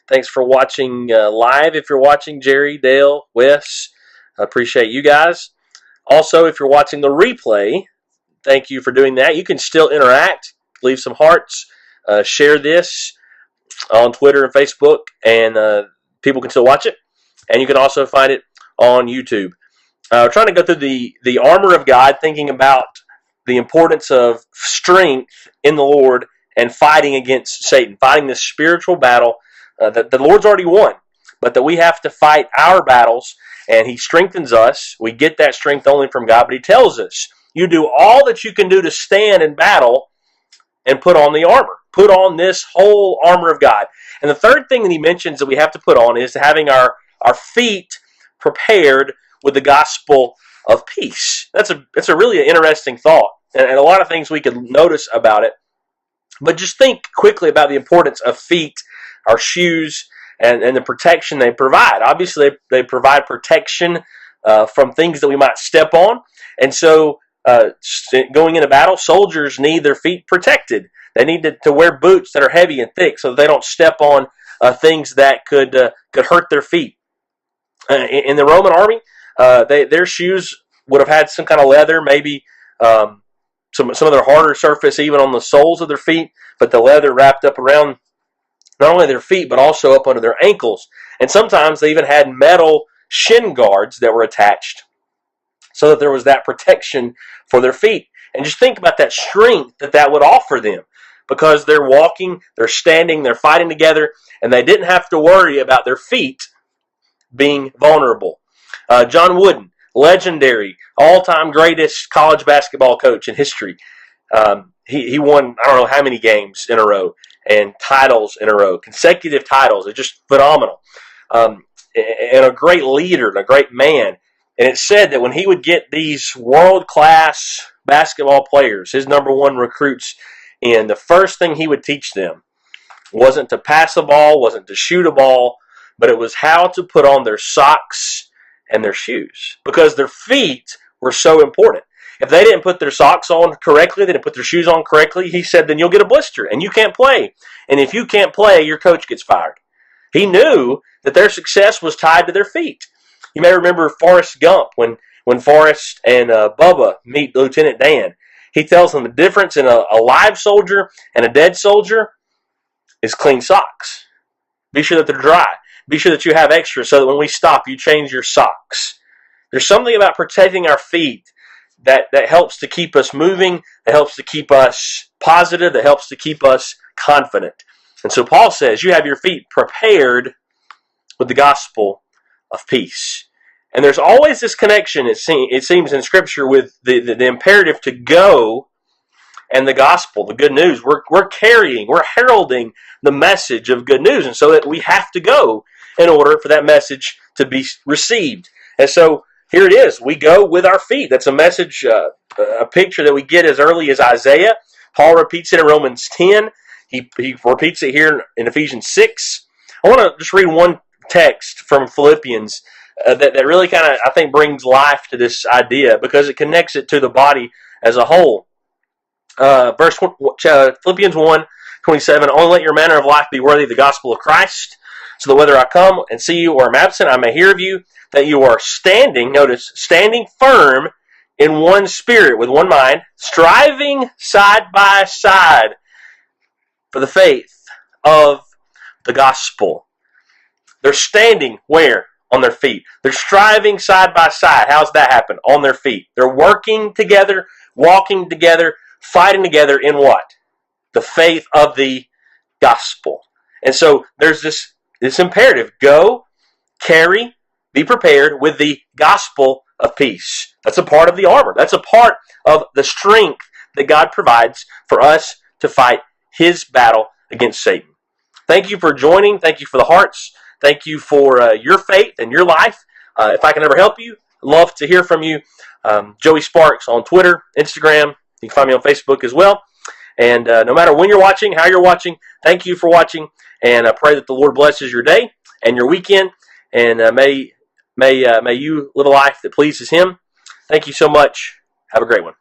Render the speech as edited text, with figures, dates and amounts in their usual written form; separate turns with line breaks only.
Thanks for watching live. If you're watching, Jerry, Dale, Wes, I appreciate you guys. Also, if you're watching the replay, thank you for doing that. You can still interact, leave some hearts, share this on Twitter and Facebook, and people can still watch it. And you can also find it on YouTube. We're trying to go through the armor of God, thinking about the importance of strength in the Lord and fighting against Satan, fighting this spiritual battle that the Lord's already won, but that we have to fight our battles, and He strengthens us. We get that strength only from God, but He tells us, you do all that you can do to stand in battle and put on the armor. Put on this whole armor of God. And the third thing that He mentions that we have to put on is having our feet prepared with the gospel of peace. That's a really interesting thought, and a lot of things we could notice about it. But just think quickly about the importance of feet, our shoes, and the protection they provide. Obviously, they provide protection from things that we might step on. And so, going into battle, soldiers need their feet protected. They need to wear boots that are heavy and thick so that they don't step on things that could hurt their feet. In the Roman army, their shoes would have had some kind of leather, maybe some of their harder surface even on the soles of their feet, but the leather wrapped up around not only their feet but also up under their ankles. And sometimes they even had metal shin guards that were attached so that there was that protection for their feet. And just think about that strength that would offer them, because they're walking, they're standing, they're fighting together, and they didn't have to worry about their feet being vulnerable. John Wooden, legendary, all-time greatest college basketball coach in history. He won, I don't know how many games in a row and titles in a row, consecutive titles. It's just phenomenal. And a great leader and a great man. And it's said that when he would get these world-class basketball players, his number one recruits in, the first thing he would teach them wasn't to pass a ball, wasn't to shoot a ball, but it was how to put on their socks and their shoes, because their feet were so important. If they didn't put their socks on correctly, they didn't put their shoes on correctly, he said, then you'll get a blister and you can't play. And if you can't play, your coach gets fired. He knew that their success was tied to their feet. You may remember Forrest Gump, when Forrest and Bubba meet Lieutenant Dan. He tells them the difference in a live soldier and a dead soldier is clean socks. Be sure that they're dry. Be sure that you have extra so that when we stop, you change your socks. There's something about protecting our feet that helps to keep us moving, that helps to keep us positive, that helps to keep us confident. And so Paul says, you have your feet prepared with the gospel of peace. And there's always this connection, it seems in Scripture, with the imperative to go and the gospel, the good news. We're carrying, we're heralding the message of good news. And so that we have to go in order for that message to be received. And so here it is. We go with our feet. That's a message, a picture that we get as early as Isaiah. Paul repeats it in Romans 10. He repeats it here in Ephesians 6. I want to just read one text from Philippians that really kind of, I think, brings life to this idea, because it connects it to the body as a whole. Philippians 1:27, only let your manner of life be worthy of the gospel of Christ, so that whether I come and see you or am absent, I may hear of you, that you are standing, notice, standing firm in one spirit, with one mind, striving side by side for the faith of the gospel. They're standing where? On their feet. They're striving side by side. How does that happen? On their feet. They're working together, walking together, fighting together in what? The faith of the gospel. And so there's this imperative. Go, carry, be prepared with the gospel of peace. That's a part of the armor. That's a part of the strength that God provides for us to fight His battle against Satan. Thank you for joining. Thank you for the hearts. Thank you for your faith and your life. If I can ever help you, I'd love to hear from you. Joey Sparks on Twitter, Instagram. You can find me on Facebook as well. And no matter when you're watching, how you're watching, thank you for watching. And I pray that the Lord blesses your day and your weekend. And may you live a life that pleases Him. Thank you so much. Have a great one.